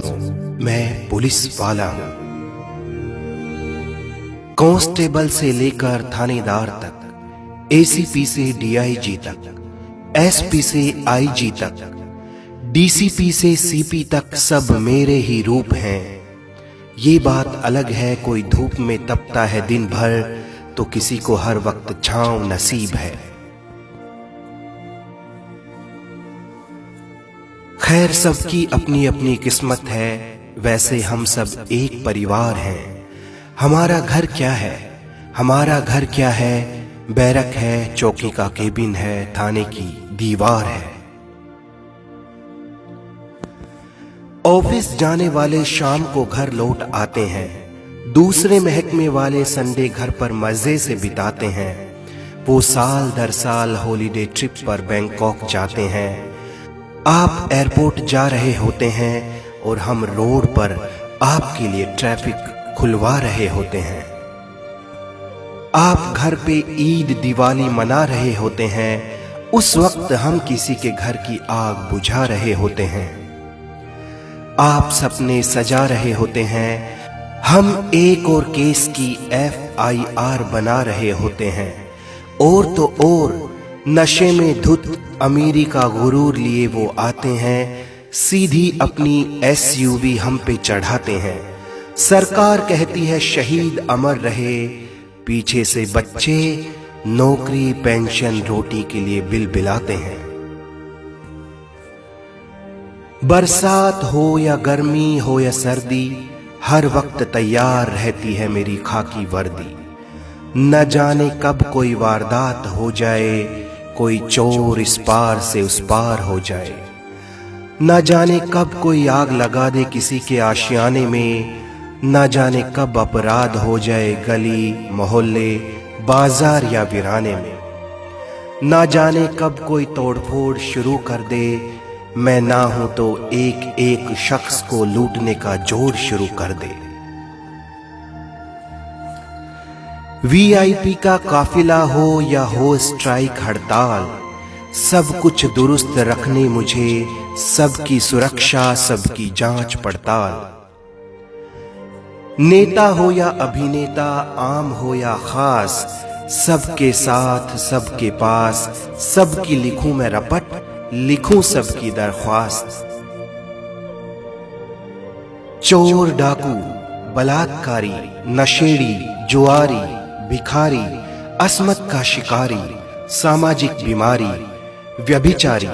सुनो, मैं पुलिस वाला हूं। कांस्टेबल से लेकर थानेदार तक, एसीपी से डीआईजी तक, एसपी से आईजी तक, डीसीपी से सीपी तक सब मेरे ही रूप हैं। ये बात अलग है कोई धूप में तपता है दिन भर, तो किसी को हर वक्त छांव नसीब है। खैर सबकी अपनी अपनी किस्मत है, वैसे हम सब एक परिवार हैं। हमारा घर क्या है, हमारा घर क्या है, बैरक है, चौकी का केबिन है, थाने की दीवार है। ऑफिस जाने वाले शाम को घर लौट आते हैं, दूसरे महकमे वाले संडे घर पर मजे से बिताते हैं। वो साल दर साल हॉलीडे ट्रिप पर बैंकॉक जाते हैं। आप एयरपोर्ट जा रहे होते हैं और हम रोड पर आपके लिए ट्रैफिक खुलवा रहे होते हैं। आप घर पे ईद दिवाली मना रहे होते हैं, उस वक्त हम किसी के घर की आग बुझा रहे होते हैं। आप सपने सजा रहे होते हैं, हम एक और केस की FIR बना रहे होते हैं। और तो और नशे में धुत अमीरी का गुरूर लिए वो आते हैं, सीधी अपनी SUV हम पे चढ़ाते हैं। सरकार कहती है शहीद अमर रहे, पीछे से बच्चे नौकरी पेंशन रोटी के लिए बिलबिलाते हैं। बरसात हो या गर्मी हो या सर्दी, हर वक्त तैयार रहती है मेरी खाकी वर्दी। न जाने कब कोई वारदात हो जाए, कोई चोर इस पार से उस पार हो जाए। न जाने कब कोई आग लगा दे किसी के आशियाने में, न जाने कब अपराध हो जाए गली मोहल्ले बाजार या वीराने में। न जाने कब कोई तोड़फोड़ शुरू कर दे, मैं ना हूं तो एक एक शख्स को लूटने का जोर शुरू कर दे। VIP का काफिला हो या हो स्ट्राइक हड़ताल, सब कुछ दुरुस्त रखने मुझे, सबकी सुरक्षा सबकी जांच पड़ताल। नेता हो या अभिनेता, आम हो या खास, सबके साथ सबके पास, सबकी लिखूं मैं रपट, लिखूं सबकी दरख्वास्त। चोर डाकू बलात्कारी नशेड़ी जुआरी भिखारी असमत का शिकारी सामाजिक बीमारी व्यभिचारी,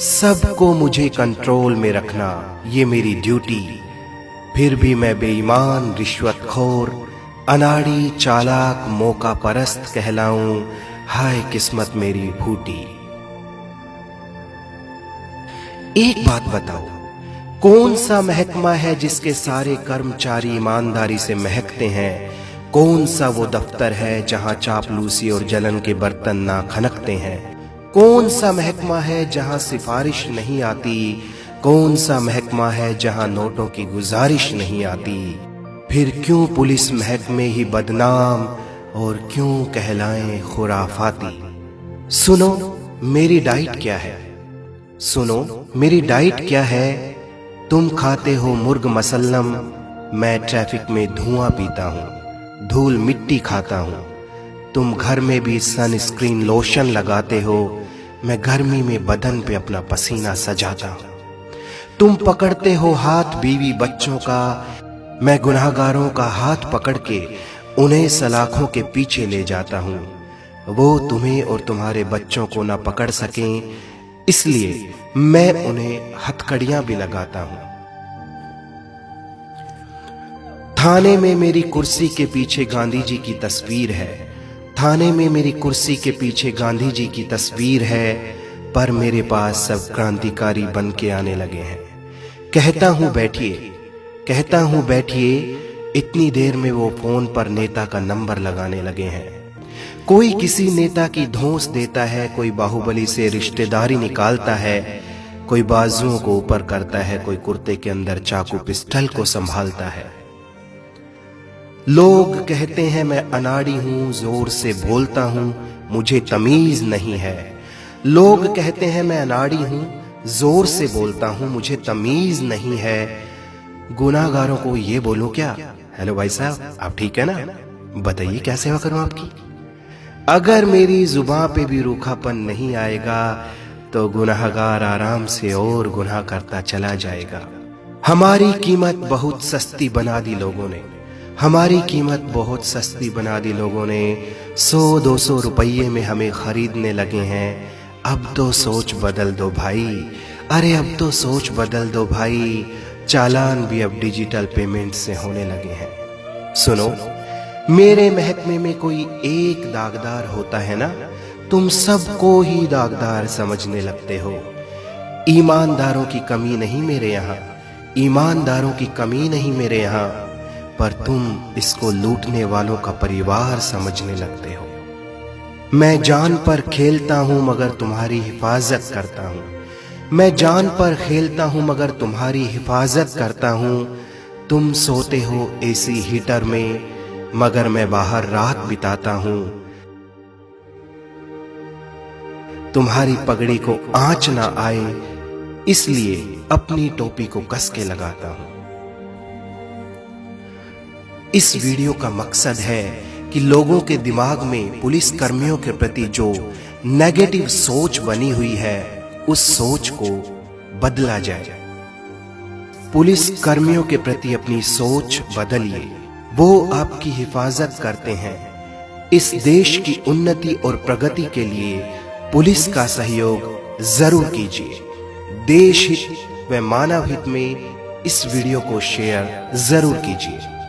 सबको मुझे कंट्रोल में रखना ये मेरी ड्यूटी। फिर भी मैं बेईमान रिश्वतखोर अनाड़ी चालाक मौका परस्त कहलाऊं, हाय किस्मत मेरी फूटी। एक बात बताओ, कौन सा महकमा है जिसके सारे कर्मचारी ईमानदारी से महकते हैं? कौन सा वो दफ्तर है जहां चापलूसी और जलन के बर्तन ना खनकते हैं? कौन सा महकमा है जहां सिफारिश नहीं आती? कौन सा महकमा है जहां नोटों की गुजारिश नहीं आती? फिर क्यों पुलिस महकमे ही बदनाम और क्यों कहलाएं खुराफाती? सुनो मेरी डाइट क्या है, सुनो मेरी डाइट क्या है। तुम खाते हो मुर्ग मसल्लम, मैं ट्रैफिक में धुआं पीता हूँ, धूल मिट्टी खाता हूँ। तुम घर में भी सनस्क्रीन लोशन लगाते हो, मैं गर्मी में बदन पे अपना पसीना सजाता हूँ। तुम पकड़ते हो हाथ बीवी बच्चों का, मैं गुनाहगारों का हाथ पकड़ के उन्हें सलाखों के पीछे ले जाता हूँ। वो तुम्हें और तुम्हारे बच्चों को ना पकड़ सकें, इसलिए मैं उन्हें हथकड़ियां भी लगाता हूँ। थाने में मेरी कुर्सी के पीछे गांधी जी की तस्वीर है, थाने में मेरी कुर्सी के पीछे गांधी जी की तस्वीर है, पर मेरे पास सब क्रांतिकारी बन के आने लगे हैं। कहता हूँ बैठिए, कहता हूँ बैठिए, इतनी देर में वो फोन पर नेता का नंबर लगाने लगे हैं। कोई किसी नेता की धौंस देता है, कोई बाहुबली से रिश्तेदारी निकालता है, कोई बाजुओं को ऊपर करता है, कोई कुर्ते के अंदर चाकू पिस्टल को संभालता है। लोग कहते हैं मैं अनाड़ी हूं, जोर से बोलता हूं, मुझे तमीज नहीं है। लोग कहते हैं मैं अनाड़ी हूं, जोर से बोलता हूं, मुझे तमीज नहीं है। गुनाहगारों को ये बोलूं क्या, हेलो भाई साहब आप ठीक है ना, बताइए क्या सेवा करूं आपकी। अगर मेरी जुबान पे भी रूखापन नहीं आएगा तो गुनाहगार आराम से और गुनाह करता चला जाएगा। हमारी कीमत बहुत सस्ती बना दी लोगों ने, हमारी कीमत बहुत सस्ती बना दी लोगों ने। 100-200 रुपये में हमें खरीदने लगे हैं। अब तो सोच बदल दो भाई, अरे अब तो सोच बदल दो भाई। चालान भी अब डिजिटल पेमेंट से होने लगे हैं। सुनो, मेरे महकमे में कोई एक दागदार होता है ना, तुम सबको ही दागदार समझने लगते हो। ईमानदारों की कमी नहीं मेरे यहाँ, ईमानदारों की कमी नहीं मेरे यहाँ, पर तुम इसको लूटने वालों का परिवार समझने लगते हो। मैं जान पर खेलता हूं मगर तुम्हारी हिफाजत करता हूं, मैं जान पर खेलता हूं मगर तुम्हारी हिफाजत करता हूं। तुम सोते हो एसी हीटर में मगर मैं बाहर रात बिताता हूं। तुम्हारी पगड़ी को आंच ना आए इसलिए अपनी टोपी को कस के लगाता हूं। इस वीडियो का मकसद है कि लोगों के दिमाग में पुलिस कर्मियों के प्रति जो नेगेटिव सोच बनी हुई है उस सोच को बदला जाए। पुलिस कर्मियों के प्रति अपनी सोच बदलिए, वो आपकी हिफाजत करते हैं। इस देश की उन्नति और प्रगति के लिए पुलिस का सहयोग जरूर कीजिए। देश हित व मानव हित में इस वीडियो को शेयर जरूर कीजिए।